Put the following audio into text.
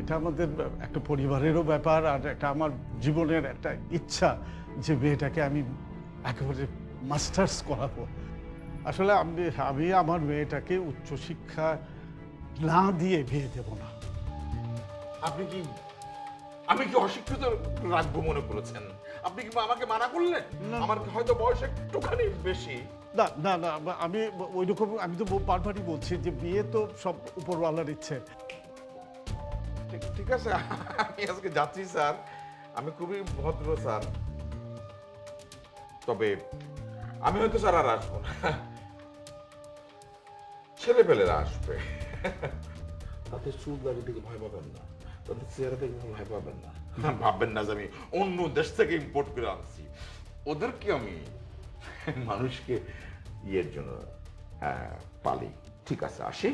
এটা আমাদের একটা পরিবারেরও ব্যাপার, আর একটা আমার জীবনের একটা ইচ্ছা যে মেয়েটাকে আমি একেবারে মাস্টার্স করাবো। আসলে আমি আমার মেয়েটাকে উচ্চশিক্ষা না দিয়ে বিয়ে দেব না। আপনি কি আমি কি অশিক্ষিত রাখবো মনে করেছেন? আপনি কি আমাকে মানা করলেন? আমার হয়তো বয়স একটুখানি বেশি। না না না, আমি ওই রকম, আমি তো বারবারই বলছি যে বিয়ে তো সব উপরওয়ালার ইচ্ছে। ঠিক আছে, আমি আজকে যাচ্ছি স্যার। আমি খুবই ভদ্র স্যার, তবে আমি হয়তো স্যার আর আসবো না, ছেলেপেলেরা আসবে। তাদের চুল দাড়ি থেকে ভয় পাবেন না, তাদের চেহারা থেকে ভয় পাবেন না। ভাববেন না যে আমি অন্য দেশ থেকে ইম্পোর্ট করে আনছি। ওদেরকে আমি মানুষকে ইয়ের জন্য পালি। ঠিক আছে, আসি।